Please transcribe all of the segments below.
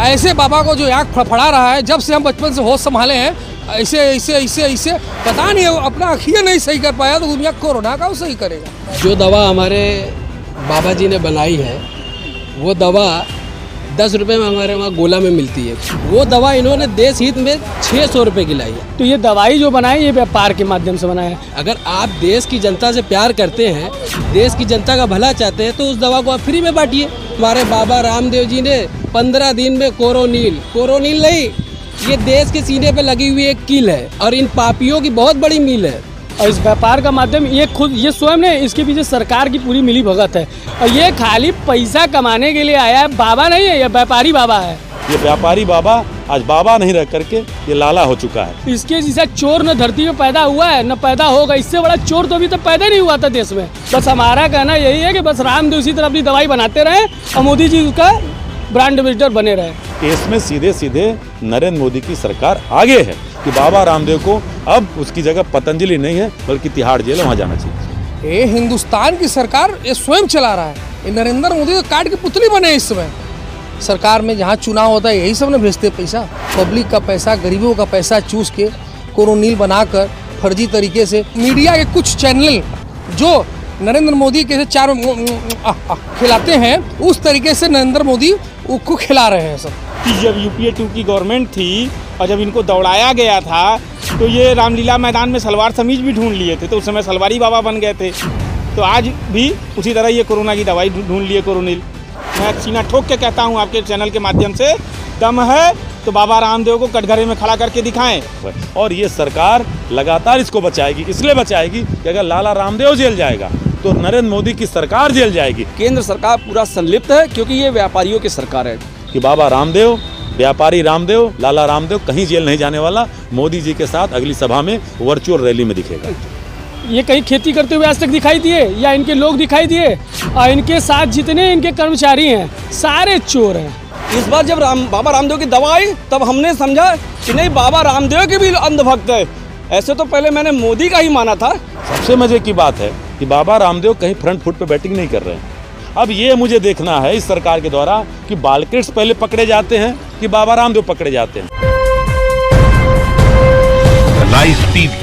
ऐसे बाबा को जो आँख फड़फड़ा रहा है, जब से हम बचपन से होश संभाले हैं, ऐसे ऐसे ऐसे ऐसे पता नहीं अपना आँखियाँ नहीं सही कर पाया तो दुनिया कोरोना का वो सही करेगा। जो दवा हमारे बाबा जी ने बनाई है वो दवा 10 रुपये में हमारे वहाँ गोला में मिलती है। वो दवा इन्होंने देश हित में 600 रुपये की लाई है। तो ये दवाई जो बनाई ये व्यापार के माध्यम से बनाया है। अगर आप देश की जनता से प्यार करते हैं, देश की जनता का भला चाहते हैं, तो उस दवा को आप फ्री में बांटिए। हमारे बाबा रामदेव जी ने 15 दिन में कोरोनील नहीं, ये देश के सीने पे लगी हुई एक कील है और इन पापियों की बहुत बड़ी मील है। और इस व्यापार का माध्यम ये स्वयं ने, इसके पीछे सरकार की पूरी मिली भगत है और ये खाली पैसा कमाने के लिए आया है। बाबा नहीं है, ये व्यापारी बाबा है। ये व्यापारी बाबा आज बाबा नहीं रह करके ये लाला हो चुका है। इसके जैसा चोर न धरती में पैदा हुआ है न पैदा होगा। इससे बड़ा चोर तो अभी तक पैदा नहीं हुआ था देश में। बस हमारा कहना यही है कि बस रामदेव इसी तरह अपनी दवाई बनाते रहे और मोदी जी उसका ब्रांड एम्बेसडर बने रहे। केस में सीधे सीधे नरेंद्र मोदी की सरकार आगे है कि बाबा रामदेव को अब उसकी जगह पतंजलि नहीं है बल्कि तिहाड़ जेल वहाँ जाना चाहिए। ये हिंदुस्तान की सरकार ये स्वयं चला रहा है। ये नरेंद्र मोदी तो काट के पुतली बने इस समय। सरकार में जहाँ चुनाव होता है यही सब ने भेजते पैसा, पब्लिक का पैसा, गरीबों का पैसा चूस के कोरोनील बनाकर फर्जी तरीके से मीडिया के कुछ चैनल जो नरेंद्र मोदी के चार खिलाते हैं, उस तरीके से नरेंद्र मोदी को खिला रहे हैं सब। जब यूपीए 2 की गवर्नमेंट थी और जब इनको दौड़ाया गया था तो ये रामलीला मैदान में सलवार समीज भी ढूंढ लिए थे, तो उस समय सलवारी बाबा बन गए थे। तो आज भी उसी तरह ये कोरोना की दवाई ढूंढ लिए कोरोनिल। मैं सीना ठोक के कहता हूँ आपके चैनल के माध्यम से, दम है तो बाबा रामदेव को कटघरे में खड़ा करके दिखाएं। और ये सरकार लगातार इसको बचाएगी, इसलिए बचाएगी कि अगर लाला रामदेव जेल जाएगा तो नरेंद्र मोदी की सरकार जेल जाएगी। केंद्र सरकार पूरा संलिप्त है क्योंकि ये व्यापारियों की सरकार है। कि बाबा रामदेव, व्यापारी रामदेव, लाला रामदेव कहीं जेल नहीं जाने वाला। मोदी जी के साथ अगली सभा में वर्चुअल रैली में दिखेगा। ये कहीं खेती करते हुए आज तक दिखाई दिए या इनके लोग दिखाई दिए? और इनके साथ जितने इनके कर्मचारी हैं सारे चोर हैं। इस बार जब बाबा रामदेव की दवा आई तब हमने समझा कि नहीं, बाबा रामदेव के भी अंधभक्त है। ऐसे तो पहले मैंने मोदी का ही माना था। सबसे मजे की बात है कि बाबा रामदेव कहीं फ्रंट फुट पे बैटिंग नहीं कर रहे हैं। अब ये मुझे देखना है इस सरकार के द्वारा कि बालकृष्ण पहले पकड़े जाते हैं कि बाबा रामदेव पकड़े जाते हैं। लाइव टीवी,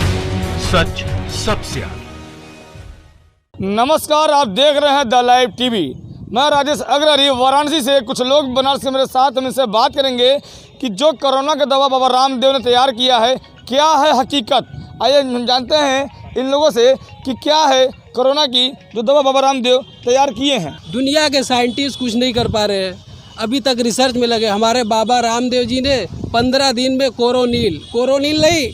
सच सबसे आगे। नमस्कार, आप देख रहे हैं द लाइव टीवी। मैं राजेश अग्रवाल वाराणसी से। कुछ लोग बनारस से मेरे साथ, हम इनसे बात करेंगे कि जो कोरोना का दवा बाबा रामदेव ने तैयार किया है क्या है हकीकत। आइए हम जानते हैं इन लोगों से कि क्या है कोरोना की जो दवा बाबा रामदेव तैयार किए हैं। दुनिया के साइंटिस्ट कुछ नहीं कर पा रहे हैं, अभी तक रिसर्च में लगे। हमारे बाबा रामदेव जी ने 15 दिन में कोरोनील नहीं,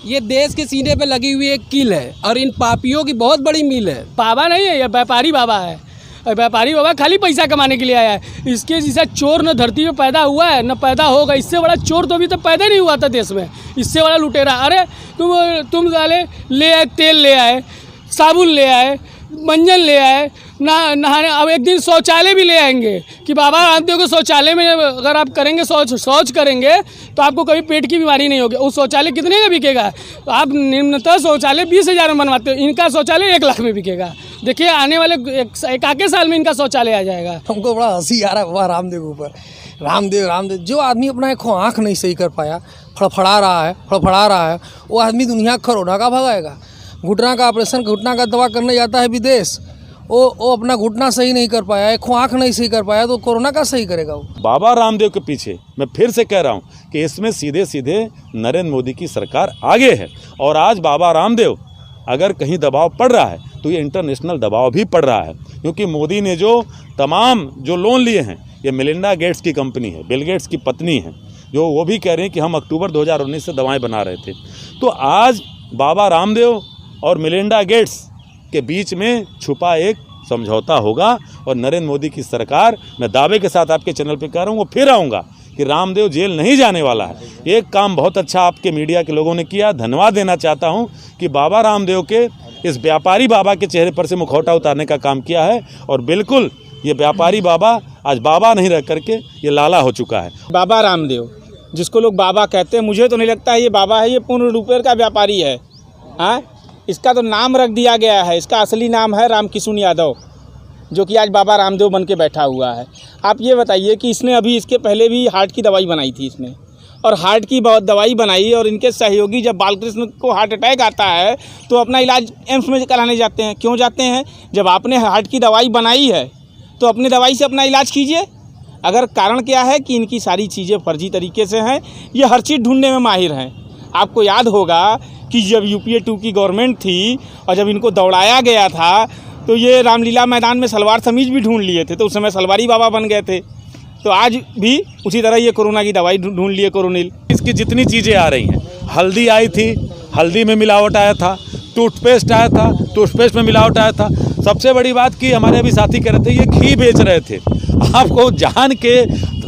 ये देश के सीने पे लगी हुई एक कील है और इन पापियों की बहुत बड़ी मील है। बाबा नहीं है, ये व्यापारी बाबा है। और व्यापारी बाबा खाली पैसा कमाने के लिए आया है। इसके जैसा चोर न धरती में पैदा हुआ है न पैदा होगा। इससे बड़ा चोर तो अभी तक पैदा नहीं हुआ था देश में। इससे बड़ा लुटेरा। अरे तुम साले ले आए, तेल ले आए, साबुन ले आए, मंजन ले आए, नहाने। अब एक दिन शौचालय भी ले आएंगे कि बाबा रामदेव को शौचालय में अगर आप करेंगे शौच करेंगे तो आपको कभी पेट की बीमारी नहीं होगी। उस शौचालय कितने का बिकेगा? तो आप निम्नतः शौचालय 20,000 में बनवाते हो, इनका शौचालय 1 लाख में बिकेगा। देखिए आने वाले एक आके साल में इनका शौचालय आ जाएगा। हमको बड़ा हंसी आ रहा है बाबा रामदेव के ऊपर। रामदेव जो आदमी अपना एक आँख नहीं सही कर पाया, फड़फड़ा रहा है, वो आदमी दुनिया कोरोना का भगाएगा। घुटना का ऑपरेशन, घुटना का दवा करने जाता है विदेश, वो अपना घुटना सही नहीं कर पाया, एक आँख नहीं सही कर पाया, तो कोरोना का सही करेगा वो। बाबा रामदेव के पीछे मैं फिर से कह रहा हूँ कि इसमें सीधे सीधे नरेंद्र मोदी की सरकार आगे है। और आज बाबा रामदेव अगर कहीं दबाव पड़ रहा है तो ये इंटरनेशनल दबाव भी पड़ रहा है, क्योंकि मोदी ने जो तमाम जो लोन लिए हैं, ये मेलिंडा गेट्स की कंपनी है, बिल गेट्स की पत्नी है, जो वो भी कह रहे हैं कि हम अक्टूबर 2019 से दवाएं बना रहे थे। तो आज बाबा रामदेव और मेलिंडा गेट्स के बीच में छुपा एक समझौता होगा और नरेंद्र मोदी की सरकार, मैं दावे के साथ आपके चैनल पे कह रहा हूँ, वो फिर आऊँगा कि रामदेव जेल नहीं जाने वाला है। एक काम बहुत अच्छा आपके मीडिया के लोगों ने किया, धन्यवाद देना चाहता हूँ कि बाबा रामदेव के इस व्यापारी बाबा के चेहरे पर से मुखौटा उतारने का काम किया है। और बिल्कुल ये व्यापारी बाबा आज बाबा नहीं रह करके ये लाला हो चुका है। बाबा रामदेव जिसको लोग बाबा कहते हैं, मुझे तो नहीं लगता है ये बाबा है, ये पूर्ण रुपये का व्यापारी है। हाँ, इसका तो नाम रख दिया गया है, इसका असली नाम है रामकिशुन यादव। जो कि आज बाबा रामदेव बन के बैठा हुआ है। आप ये बताइए कि इसने अभी इसके पहले भी हार्ट की दवाई बनाई थी इसने, और हार्ट की दवाई बनाई और इनके सहयोगी जब बालकृष्ण को हार्ट अटैक आता है तो अपना इलाज एम्स में कराने जाते हैं। क्यों जाते हैं? जब आपने हार्ट की दवाई बनाई है तो अपनी दवाई से अपना इलाज कीजिए। अगर कारण क्या है कि इनकी सारी चीज़ें फर्जी तरीके से हैं, ये हर चीज़ ढूंढने में माहिर हैं। आपको याद होगा कि जब यूपीए 2 की गवर्नमेंट थी और जब इनको दौड़ाया गया था तो ये रामलीला मैदान में सलवार समीज भी ढूंढ लिए थे, तो उस समय सलवारी बाबा बन गए थे। तो आज भी उसी तरह ये कोरोना की दवाई ढूंढ लिए, कोरोनिल। इसकी जितनी चीज़ें आ रही हैं, हल्दी आई थी, हल्दी में मिलावट आया था, टूथपेस्ट आया था, टूथपेस्ट में मिलावट आया था। सबसे बड़ी बात कि हमारे अभी साथी कह रहे थे ये घी बेच रहे थे। आपको जान के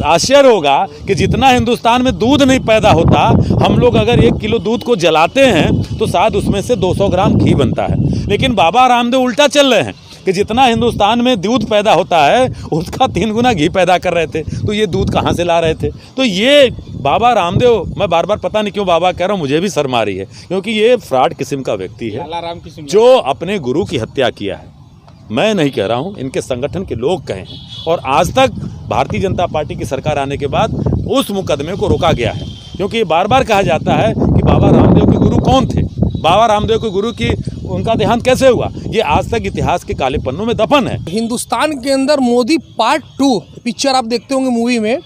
आश्चर्य होगा कि जितना हिंदुस्तान में दूध नहीं पैदा होता, हम लोग अगर 1 किलो दूध को जलाते हैं तो शायद उसमें से 200 ग्राम घी बनता है। लेकिन बाबा रामदेव उल्टा चल रहे हैं कि जितना हिंदुस्तान में दूध पैदा होता है उसका 3 गुना घी पैदा कर रहे थे। तो ये दूध कहाँ से ला रहे थे? तो ये बाबा रामदेव, मैं बार बार पता नहीं क्यों बाबा कह रहा हूँ, मुझे भी शर्म आ रही है, क्योंकि ये फ्रॉड किस्म का व्यक्ति है जो अपने गुरु की हत्या किया है। मैं नहीं कह रहा हूँ, इनके संगठन के लोग कहे हैं। और आज तक भारतीय जनता पार्टी की सरकार आने के बाद उस मुकदमे को रोका गया है, क्योंकि बार बार कहा जाता है कि बाबा रामदेव के गुरु कौन थे, बाबा रामदेव के गुरु की उनका देहांत कैसे हुआ। ये आज तक इतिहास के काले पन्नों में दफन है। हिंदुस्तान के अंदर मोदी पार्ट 2 पिक्चर आप देखते होंगे मूवी में,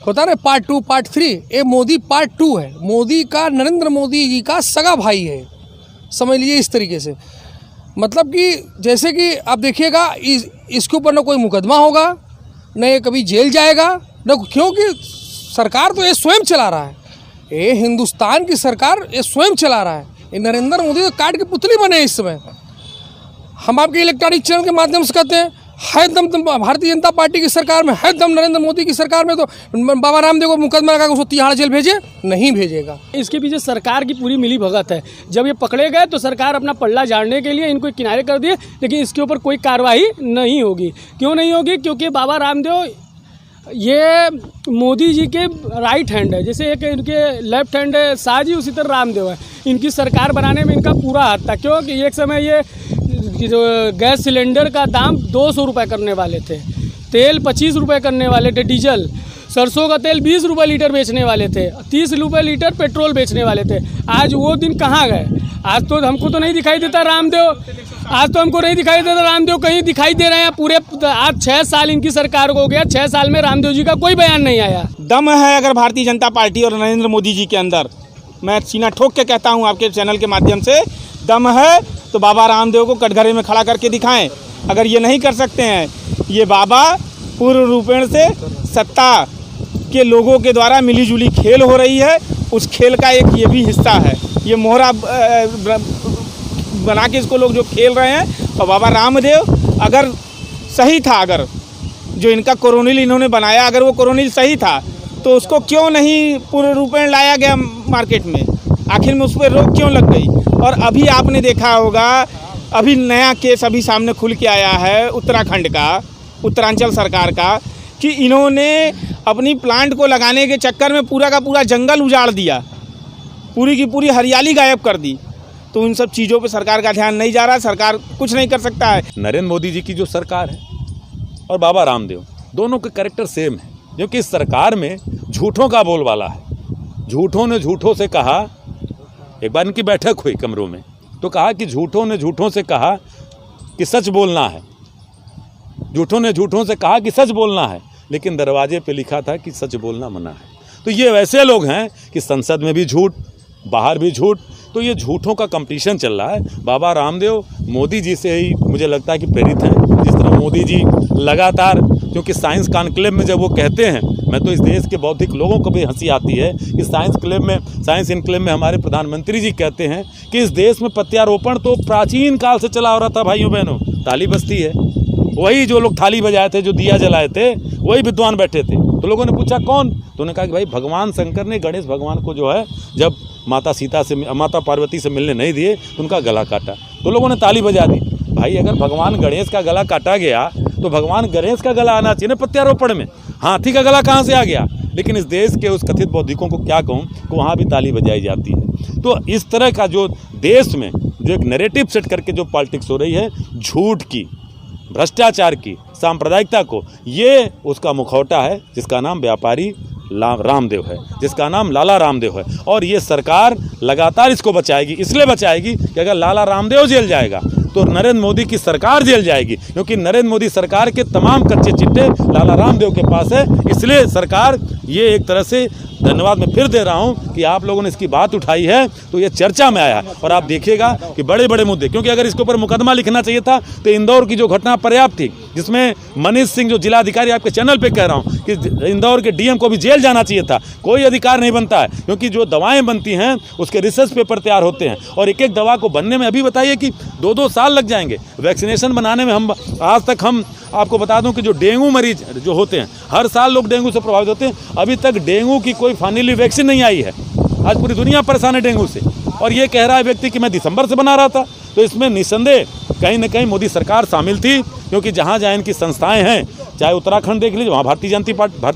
होता ना पार्ट 2 पार्ट 3, ये मोदी पार्ट 2 है। मोदी का, नरेंद्र मोदी जी का सगा भाई है, समझ लीजिए इस तरीके से। मतलब कि जैसे कि आप देखिएगा इसके ऊपर ना कोई मुकदमा होगा, न ये कभी जेल जाएगा, न, क्योंकि सरकार तो ये स्वयं चला रहा है। ये हिंदुस्तान की सरकार ये स्वयं चला रहा है। ये नरेंद्र मोदी तो काट के पुतली बने इस समय। हम आपके इलेक्ट्रॉनिक चैनल के माध्यम से कहते हैं, है दम भारतीय जनता पार्टी की सरकार में, है दम नरेंद्र मोदी की सरकार में, तो बाबा रामदेव को मुकदमा लगा उसको तिहाड़ जेल भेजे? नहीं भेजेगा। इसके पीछे सरकार की पूरी मिली भगत है। जब ये पकड़े गए तो सरकार अपना पल्ला झाड़ने के लिए इनको किनारे कर दिए, लेकिन इसके ऊपर कोई कार्रवाई नहीं होगी। क्यों नहीं होगी? क्योंकि बाबा रामदेव ये मोदी जी के राइट हैंड है, जैसे एक इनके लेफ्ट हैंड है शाह जी, उसी तरह रामदेव है। इनकी सरकार बनाने में इनका पूरा हाथ था। क्योंकि एक समय ये जो गैस सिलेंडर का दाम 200 रुपये करने वाले थे, तेल 25 रुपये करने वाले थे, डीजल, सरसों का तेल 20 रुपये लीटर बेचने वाले थे, 30 रुपये लीटर पेट्रोल बेचने वाले थे। आज वो दिन कहाँ गए? आज तो हमको तो नहीं दिखाई देता रामदेव, आज तो हमको नहीं दिखाई देता रामदेव कहीं दिखाई दे रहे हैं। पूरे आज 6 साल इनकी सरकार को हो गया, 6 साल में रामदेव जी का कोई बयान नहीं आया। दम है अगर भारतीय जनता पार्टी और नरेंद्र मोदी जी के अंदर, मैं सीना ठोक के कहता हूं आपके चैनल के माध्यम से, दम है तो बाबा रामदेव को कटघरे में खड़ा करके दिखाएं। अगर ये नहीं कर सकते हैं, ये बाबा पूर्ण रूपेण से सत्ता के लोगों के द्वारा मिलीजुली खेल हो रही है, उस खेल का एक ये भी हिस्सा है। ये मोहरा बना के इसको लोग जो खेल रहे हैं। और बाबा रामदेव अगर सही था, अगर जो इनका कोरोनिल इन्होंने बनाया, अगर वो कोरोनिल सही था तो उसको क्यों नहीं पूर्ण रूपेण लाया गया मार्केट में? आखिर में उस पर रोक क्यों लग गई? और अभी आपने देखा होगा, अभी नया केस अभी सामने खुल के आया है उत्तराखंड का, उत्तरांचल सरकार का, कि इन्होंने अपनी प्लांट को लगाने के चक्कर में पूरा का पूरा जंगल उजाड़ दिया, पूरी की पूरी हरियाली गायब कर दी। तो इन सब चीज़ों पे सरकार का ध्यान नहीं जा रहा, सरकार कुछ नहीं कर सकता है। नरेंद्र मोदी जी की जो सरकार है और बाबा रामदेव, दोनों के कैरेक्टर सेम है, क्योंकि इस सरकार में झूठों का बोलबाला है। झूठों ने झूठों से कहा, एक बार इनकी बैठक हुई कमरों में, तो कहा कि झूठों ने झूठों से कहा कि सच बोलना है, झूठों ने झूठों से कहा कि सच बोलना है, लेकिन दरवाजे पे लिखा था कि सच बोलना मना है। तो ये वैसे लोग हैं कि संसद में भी झूठ, बाहर भी झूठ, तो ये झूठों का कंपटीशन चल रहा है। बाबा रामदेव मोदी जी से ही मुझे लगता है कि प्रेरित हैं। जिस तरह मोदी जी लगातार, क्योंकि साइंस कॉन्क्लेव में जब वो कहते हैं, मैं तो इस देश के बौद्धिक लोगों को भी हंसी आती है कि साइंस इनक्लेव में हमारे प्रधानमंत्री जी कहते हैं कि इस देश में प्रत्यारोपण तो प्राचीन काल से चला आ रहा था। भाइयों बहनों, ताली बजती है, वही जो लोग थाली बजाए थे, जो दिया जलाए थे, वही विद्वान बैठे थे। तो लोगों ने पूछा कौन? तो उन्होंने कहा कि भाई भगवान शंकर ने गणेश भगवान को जो है जब माता पार्वती से मिलने नहीं दिए तो उनका गला काटा। तो लोगों ने ताली बजा दी। भाई अगर भगवान गणेश का गला काटा गया तो भगवान गणेश का गला आना चाहिए ना प्रत्यारोपण में। हाथी का गला कहाँ से आ गया? लेकिन इस देश के उस कथित बौद्धिकों को क्या कहूँ कि वहाँ भी ताली बजाई जाती है। तो इस तरह का जो देश में जो एक नैरेटिव सेट करके जो पॉलिटिक्स हो रही है झूठ की, भ्रष्टाचार की, सांप्रदायिकता को, ये उसका मुखौटा है जिसका नाम व्यापारी रामदेव है, जिसका नाम लाला रामदेव है। और ये सरकार लगातार इसको बचाएगी, इसलिए बचाएगी कि अगर लाला रामदेव जेल जाएगा तो नरेंद्र मोदी की सरकार जेल जाएगी, क्योंकि नरेंद्र मोदी सरकार के तमाम कच्चे चिट्टे लाला रामदेव के पास है। इसलिए सरकार, ये एक तरह से धन्यवाद मैं फिर दे रहा हूं कि आप लोगों ने इसकी बात उठाई है तो ये चर्चा में आया है। और आप देखिएगा कि बड़े बड़े मुद्दे, क्योंकि अगर इसके ऊपर मुकदमा लिखना चाहिए था तो इंदौर की जो घटना पर्याप्त थी, जिसमें मनीष सिंह जो जिलाधिकारी, आपके चैनल पे कह रहा हूं कि इंदौर के डीएम को भी जेल जाना चाहिए था। कोई अधिकार नहीं बनता है, क्योंकि जो दवाएं बनती हैं उसके रिसर्च पेपर तैयार होते हैं, और एक एक दवा को बनने में अभी बताइए कि 2-2 साल लग जाएंगे। वैक्सीनेशन बनाने में हम आज तक, हम आपको बता दूं कि जो डेंगू मरीज जो होते हैं, हर साल लोग डेंगू से प्रभावित होते हैं, अभी तक डेंगू की कोई फाइनली वैक्सीन नहीं आई है। आज पूरी दुनिया परेशान है डेंगू से, और ये कह रहा है व्यक्ति कि मैं दिसंबर से बना रहा था। तो इसमें निस्संदेह कहीं ना कहीं मोदी सरकार शामिल थी, क्योंकि जहाँ जहाँ इनकी संस्थाएं हैं, चाहे उत्तराखंड देख लीजिए वहाँ भारतीय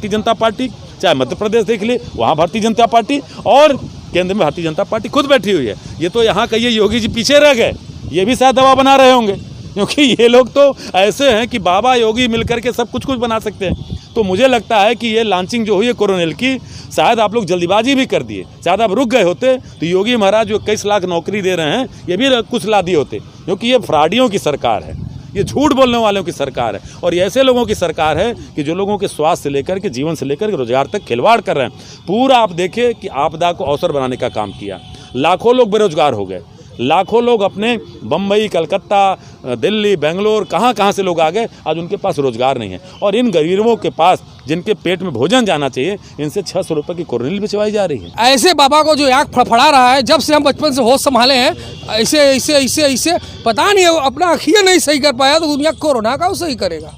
जनता पार्टी, चाहे मध्य प्रदेश देख लीजिए वहाँ भारतीय जनता पार्टी, और केंद्र में भारतीय जनता पार्टी खुद बैठी हुई है। ये तो यहाँ कहिए योगी जी पीछे रह गए, ये भी शायद दवा बना रहे होंगे, क्योंकि ये लोग तो ऐसे हैं कि बाबा योगी मिलकर के सब कुछ बना सकते हैं। तो मुझे लगता है कि ये लॉन्चिंग जो हुई है कोरोनिल की, शायद आप लोग जल्दीबाजी भी कर दिए। शायद आप रुक गए होते तो योगी महाराज जो 21 लाख नौकरी दे रहे हैं, ये भी कुछ ला दिए होते, क्योंकि ये फ्रॉडियों की सरकार है, ये झूठ बोलने वालों की सरकार है, और ये ऐसे लोगों की सरकार है कि जो लोगों के स्वास्थ्य से लेकर के, जीवन से लेकर के रोजगार तक खिलवाड़ कर रहे हैं। पूरा आप देखिए कि आपदा को अवसर बनाने का काम किया, लाखों लोग बेरोजगार हो गए, लाखों लोग अपने बम्बई, कलकत्ता, दिल्ली, बेंगलोर, कहाँ से लोग आ गए, आज उनके पास रोजगार नहीं है। और इन गरीबों के पास, जिनके पेट में भोजन जाना चाहिए, इनसे 600 रुपये की कोरोनिल बिचवाई जा रही है। ऐसे बाबा को जो आँख फड़फड़ा रहा है, जब से हम बचपन से होश संभाले हैं, ऐसे पता नहीं अपना आँखियाँ नहीं सही कर पाया तो दुनिया कोरोना का सही करेगा।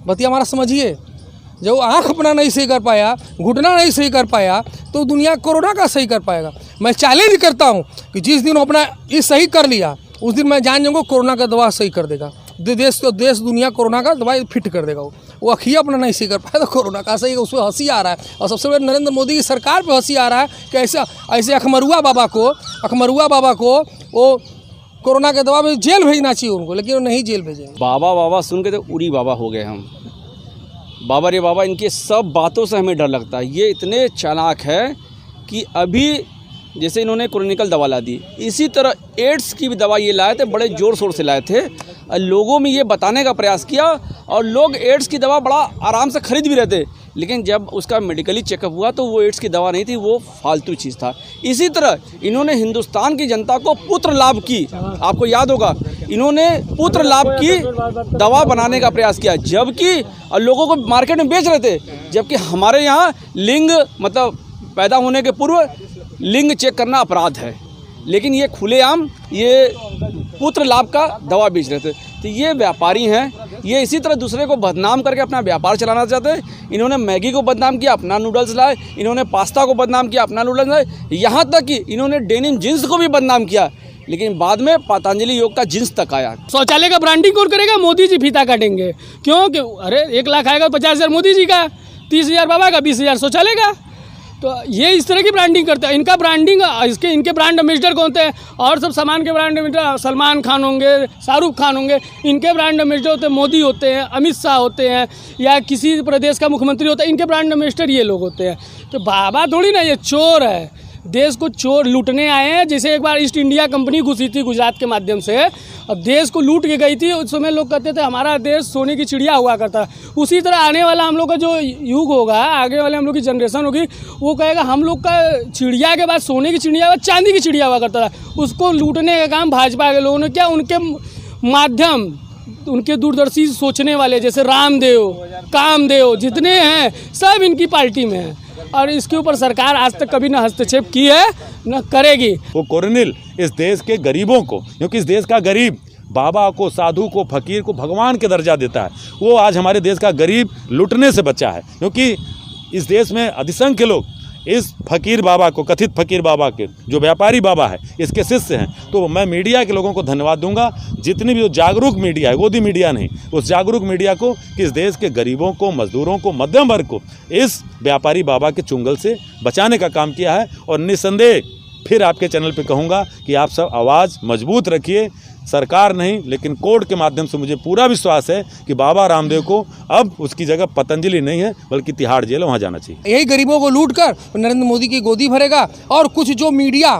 बतिया हमारा समझिए, जब आँख अपना नहीं सही कर पाया, घुटना नहीं सही कर पाया, तो दुनिया कोरोना का सही कर पाएगा। मैं चैलेंज करता हूँ कि जिस दिन अपना ये सही कर लिया, उस दिन मैं जान जाऊँगा कोरोना का दवा सही कर देगा। देश दुनिया कोरोना का दवाई फिट कर देगा। वो अखिया अपना नहीं सही कर पाया तो कोरोना का सही, उसमें हंसी आ रहा है। और सबसे बड़ा नरेंद्र मोदी की सरकार पे हंसी आ रहा है कि ऐसे अखमरुआ बाबा को वो कोरोना के दवा में जेल भेजना चाहिए उनको, लेकिन वो नहीं जेल भेजेंगे। बाबा सुन के तो उड़ी बाबा हो गए हम। बाबा रे बाबा, इनके सब बातों से हमें डर लगता है। ये इतने चालाक है कि अभी जैसे इन्होंने क्रोनिकल दवा ला दी, इसी तरह एड्स की भी दवा ये लाए थे, बड़े ज़ोर शोर से लाए थे, लोगों में ये बताने का प्रयास किया, और लोग एड्स की दवा बड़ा आराम से खरीद भी रहे थे। लेकिन जब उसका मेडिकली चेकअप हुआ तो वो एड्स की दवा नहीं थी, वो फालतू चीज़ था। इसी तरह इन्होंने हिंदुस्तान की जनता को पुत्र लाभ की, आपको याद होगा, इन्होंने पुत्र लाभ की दवा बनाने का प्रयास किया, जबकि लोगों को मार्केट में बेच रहे थे। जबकि हमारे यहाँ लिंग, मतलब पैदा होने के पूर्व लिंग चेक करना अपराध है, लेकिन ये खुलेआम ये पुत्र लाभ का दवा बेच रहे थे। तो ये व्यापारी हैं, ये इसी तरह दूसरे को बदनाम करके अपना व्यापार चलाना चाहते हैं। इन्होंने मैगी को बदनाम किया, अपना नूडल्स लाए, इन्होंने पास्ता को बदनाम किया, अपना नूडल्स लाए, यहाँ तक कि इन्होंने डेनिम जींस को भी बदनाम किया, लेकिन बाद में पतंजलि योग का जींस तक आया। शौचालय का ब्रांडिंग कौन करेगा? मोदी जी फीता काटेंगे। क्यों? कि अरे 1 लाख आएगा 50,000 मोदी जी का, 30,000 बाबा का, 20,000 शौचालय का। तो ये इस तरह की ब्रांडिंग करते हैं। इनका ब्रांडिंग, इनके ब्रांड एम्बेसडर कौन थे? और सब सामान के ब्रांड एम्बेसडर सलमान खान होंगे, शाहरुख खान होंगे। इनके ब्रांड एम्बेसडर होते हैं मोदी होते हैं, अमित शाह होते हैं, या किसी प्रदेश का मुख्यमंत्री होता है, इनके ब्रांड एम्बेसडर ये लोग होते हैं। तो बाबा थोड़ी ना, ये चोर है, देश को चोर लूटने आए हैं। जैसे एक बार ईस्ट इंडिया कंपनी घुसी थी गुजरात के माध्यम से, अब देश को लूट के गई थी। उस समय लोग कहते थे हमारा देश सोने की चिड़िया हुआ करता। उसी तरह आने वाला हम लोग का जो युग होगा, आगे वाले हम लोग की जनरेशन होगी, वो कहेगा हम लोग का चिड़िया के बाद सोने की चिड़िया बाद चांदी की चिड़िया हुआ करता था। उसको लूटने का काम भाजपा के लोगों ने किया। उनके माध्यम, उनके दूरदर्शी सोचने वाले जैसे रामदेव, कामदेव जितने हैं, सब इनकी पार्टी में हैं। और इसके ऊपर सरकार आज तक कभी न हस्तक्षेप की है, न करेगी। वो कोरोनिल इस देश के गरीबों को, क्योंकि इस देश का गरीब बाबा को, साधु को, फकीर को भगवान के दर्जा देता है, वो आज हमारे देश का गरीब लुटने से बचा है। क्योंकि इस देश में अधिसंख्य लोग इस फकीर बाबा को, कथित फकीर बाबा के, जो व्यापारी बाबा है, इसके शिष्य हैं। तो मैं मीडिया के लोगों को धन्यवाद दूंगा, जितनी भी जागरूक मीडिया है, गोदी मीडिया नहीं, उस जागरूक मीडिया को, कि इस देश के गरीबों को, मजदूरों को, मध्यम वर्ग को इस व्यापारी बाबा के चुंगल से बचाने का काम किया है। और निस्संदेह फिर आपके चैनल पे कहूँगा कि आप सब आवाज़ मजबूत रखिए, सरकार नहीं लेकिन कोर्ट के माध्यम से मुझे पूरा विश्वास है कि बाबा रामदेव को अब उसकी जगह पतंजलि नहीं है बल्कि तिहाड़ जेल वहाँ जाना चाहिए। यही गरीबों को लूट कर नरेंद्र मोदी की गोदी भरेगा। और कुछ जो मीडिया,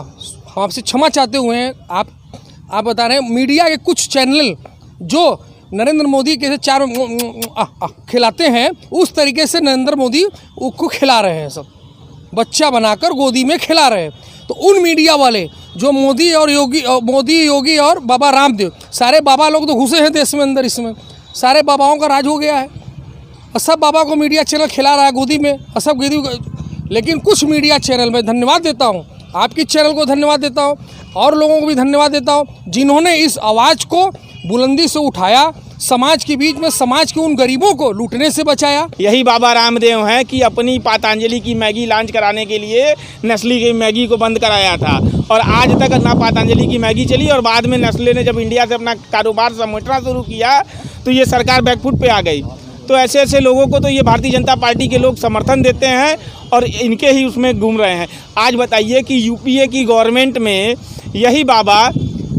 हम आपसे क्षमा चाहते हुए हैं, आप बता रहे हैं, मीडिया के कुछ चैनल जो नरेंद्र मोदी के चार खिलाते हैं, उस तरीके से नरेंद्र मोदी को खिला रहे हैं, सब बच्चा बनाकर गोदी में खिला रहे हैं। तो उन मीडिया वाले जो मोदी योगी और बाबा रामदेव, सारे बाबा लोग तो घुसे हैं देश में अंदर, इसमें सारे बाबाओं का राज हो गया है और सब बाबा को मीडिया चैनल खिला रहा है गोदी में और सब गोदी। लेकिन कुछ मीडिया चैनल में धन्यवाद देता हूँ, आपकी चैनल को धन्यवाद देता हूँ और लोगों को भी धन्यवाद देता हूँ जिन्होंने इस आवाज़ को बुलंदी से उठाया, समाज के बीच में समाज के उन गरीबों को लूटने से बचाया। यही बाबा रामदेव हैं कि अपनी पतंजलि की मैगी लॉन्च कराने के लिए नेस्ले की मैगी को बंद कराया था और आज तक ना पतंजलि की मैगी चली। और बाद में नेस्ले ने जब इंडिया से अपना कारोबार समेटना शुरू किया तो ये सरकार बैकफुट पे आ गई। तो ऐसे ऐसे लोगों को तो ये भारतीय जनता पार्टी के लोग समर्थन देते हैं और इनके ही उसमें घूम रहे हैं। आज बताइए कि यूपीए की गवर्नमेंट में यही बाबा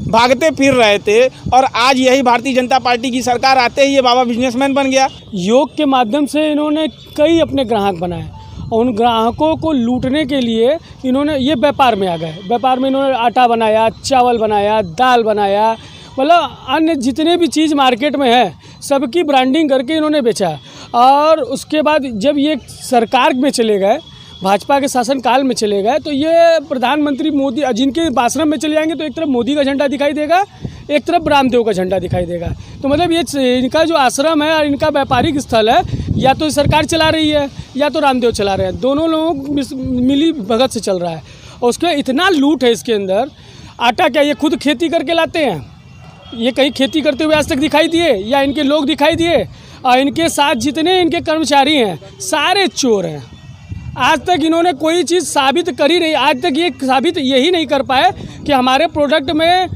भागते फिर रहे थे और आज यही भारतीय जनता पार्टी की सरकार आते ही ये बाबा बिजनेसमैन बन गया। योग के माध्यम से इन्होंने कई अपने ग्राहक बनाए और उन ग्राहकों को लूटने के लिए इन्होंने ये व्यापार में आ गए। व्यापार में इन्होंने आटा बनाया, चावल बनाया, दाल बनाया, मतलब अन्य जितने भी चीज़ मार्केट में है सबकी ब्रांडिंग करके इन्होंने बेचा। और उसके बाद जब ये सरकार में चले गए, भाजपा के शासनकाल में चले गए, तो ये प्रधानमंत्री मोदी जिनके आश्रम में चले जाएंगे तो एक तरफ मोदी का झंडा दिखाई देगा, एक तरफ रामदेव का झंडा दिखाई देगा। तो मतलब ये इनका जो आश्रम है और इनका व्यापारिक स्थल है, या तो सरकार चला रही है या तो रामदेव चला रहे हैं, दोनों लोग मिली भगत से चल रहा है। और उसके इतना लूट है इसके अंदर। आटा क्या ये खुद खेती करके लाते हैं? ये कहीं खेती करते हुए आज तक दिखाई दिए या इनके लोग दिखाई दिए? और इनके साथ जितने इनके कर्मचारी हैं सारे चोर हैं। आज तक इन्होंने कोई चीज़ साबित करी नहीं। आज तक ये साबित यही नहीं कर पाए कि हमारे प्रोडक्ट में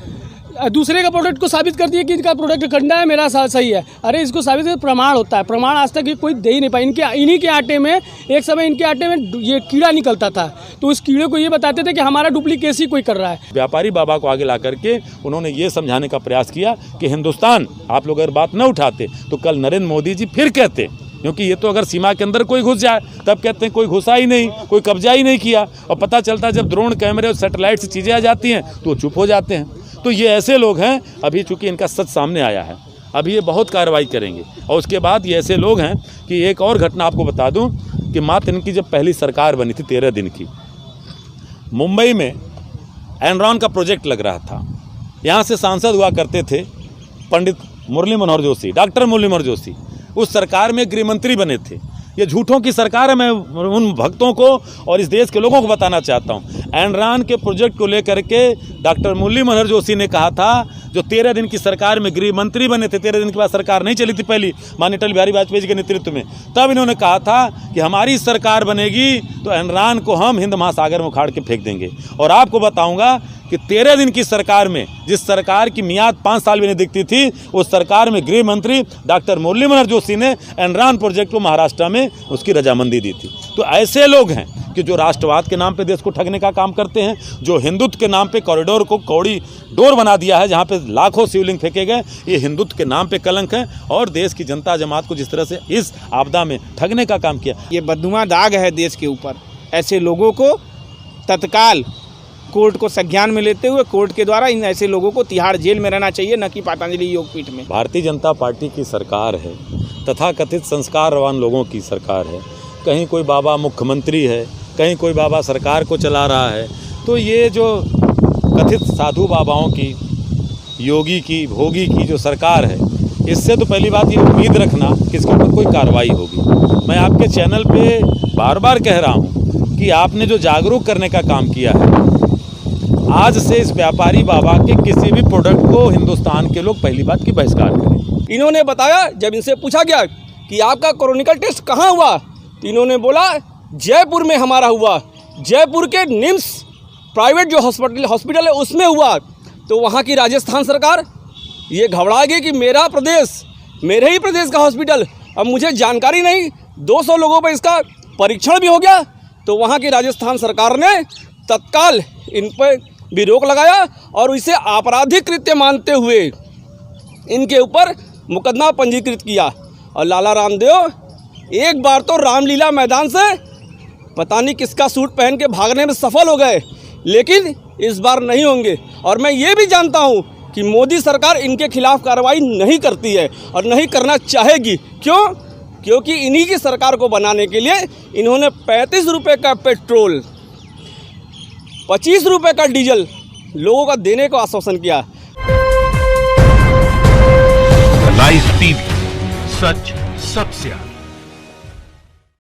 दूसरे का प्रोडक्ट को साबित कर दिए कि इनका प्रोडक्ट गंदा है, मेरा सही है। अरे इसको साबित कर, प्रमाण होता है, प्रमाण आज तक ये कोई दे ही नहीं पाए। इन्हीं के आटे में एक समय इनके आटे में ये कीड़ा निकलता था, तो उस कीड़े को ये बताते थे कि हमारा डुप्लीकेसी कोई कर रहा है। व्यापारी बाबा को आगे ला करके उन्होंने ये समझाने का प्रयास किया कि हिंदुस्तान, आप लोग अगर बात न उठाते तो कल नरेंद्र मोदी जी फिर कहते, क्योंकि ये तो अगर सीमा के अंदर कोई घुस जाए तब कहते हैं कोई घुसा ही नहीं, कोई कब्जा ही नहीं किया। और पता चलता है जब ड्रोन कैमरे और सैटेलाइट से चीज़ें आ जाती हैं तो चुप हो जाते हैं। तो ये ऐसे लोग हैं, अभी चूंकि इनका सच सामने आया है, अभी ये बहुत कार्रवाई करेंगे। और उसके बाद ये ऐसे लोग हैं कि एक और घटना आपको बता दूं कि मात्र इनकी जब पहली सरकार बनी थी 13 दिन की, मुंबई में एनरॉन का प्रोजेक्ट लग रहा था। यहाँ से सांसद हुआ करते थे पंडित मुरली मनोहर जोशी, डॉक्टर मुरली मनोहर जोशी। उस सरकार में गृह मंत्री बने थे। ये झूठों की सरकार है। मैं उन भक्तों को और इस देश के लोगों को बताना चाहता हूँ, एनरॉन के प्रोजेक्ट को लेकर के डॉक्टर मुरली मनोहर जोशी ने कहा था, जो 13 दिन की सरकार में गृह मंत्री बने थे, 13 दिन के बाद सरकार नहीं चली थी पहली माननीय अटल बिहारी वाजपेयी जी के नेतृत्व में, तब इन्होंने कहा था कि हमारी सरकार बनेगी तो एनरॉन को हम हिंद महासागर में उखाड़ के फेंक देंगे। और आपको बताऊंगा कि 13 दिन की सरकार में, जिस सरकार की मियाद 5 साल भी नहीं दिखती थी, उस सरकार में गृह मंत्री डॉक्टर मुरली मनोहर जोशी ने एनरॉन प्रोजेक्ट को महाराष्ट्र में उसकी रजामंदी दी थी। तो ऐसे लोग हैं कि जो राष्ट्रवाद के नाम पे देश को ठगने का काम करते हैं, जो हिंदुत्व के नाम पे कॉरिडोर को कौड़ी डोर बना दिया है जहाँ पे लाखों शिवलिंग फेंके गए, ये हिंदुत्व के नाम पे कलंक है। और देश की जनता जमात को जिस तरह से इस आपदा में ठगने का काम किया, ये बदनुमा दाग है देश के ऊपर। ऐसे लोगों को तत्काल कोर्ट को संज्ञान में लेते हुए कोर्ट के द्वारा इन ऐसे लोगों को तिहाड़ जेल में रहना चाहिए, न कि पतंजलि योगपीठ में। भारतीय जनता पार्टी की सरकार है, तथाकथित संस्कारवान लोगों की सरकार है। कहीं कोई बाबा मुख्यमंत्री है, कहीं कोई बाबा सरकार को चला रहा है। तो ये जो कथित साधु बाबाओं की, योगी की, भोगी की जो सरकार है, इससे तो पहली बात ये उम्मीद रखना कि इसके ऊपर कोई कार्रवाई होगी। मैं आपके चैनल पे बार बार कह रहा हूँ कि आपने जो जागरूक करने का काम किया है, आज से इस व्यापारी बाबा के किसी भी प्रोडक्ट को हिंदुस्तान के लोग पहली बात की बहिष्कार करें। इन्होंने बताया, जब इनसे पूछा गया कि आपका कोरोनिकल टेस्ट कहाँ हुआ, तो इन्होंने बोला जयपुर में हमारा हुआ, जयपुर के निम्स प्राइवेट जो हॉस्पिटल है उसमें हुआ। तो वहाँ की राजस्थान सरकार ये घबरा गई कि मेरा प्रदेश, मेरे ही प्रदेश का हॉस्पिटल, अब मुझे जानकारी नहीं, 200 लोगों पर इसका परीक्षण भी हो गया। तो वहाँ की राजस्थान सरकार ने तत्काल इन पर भी रोक लगाया और इसे आपराधिक कृत्य मानते हुए इनके ऊपर मुकदमा पंजीकृत किया। और लाला रामदेव एक बार तो रामलीला मैदान से पता नहीं किसका सूट पहन के भागने में सफल हो गए, लेकिन इस बार नहीं होंगे। और मैं ये भी जानता हूँ कि मोदी सरकार इनके खिलाफ कार्रवाई नहीं करती है और नहीं करना चाहेगी। क्यों? क्योंकि इन्हीं की सरकार को बनाने के लिए इन्होंने 35 रुपये का पेट्रोल, 25 रुपये का डीजल लोगों का देने का आश्वासन किया। लाइव टीवी, सच सबसे आगे।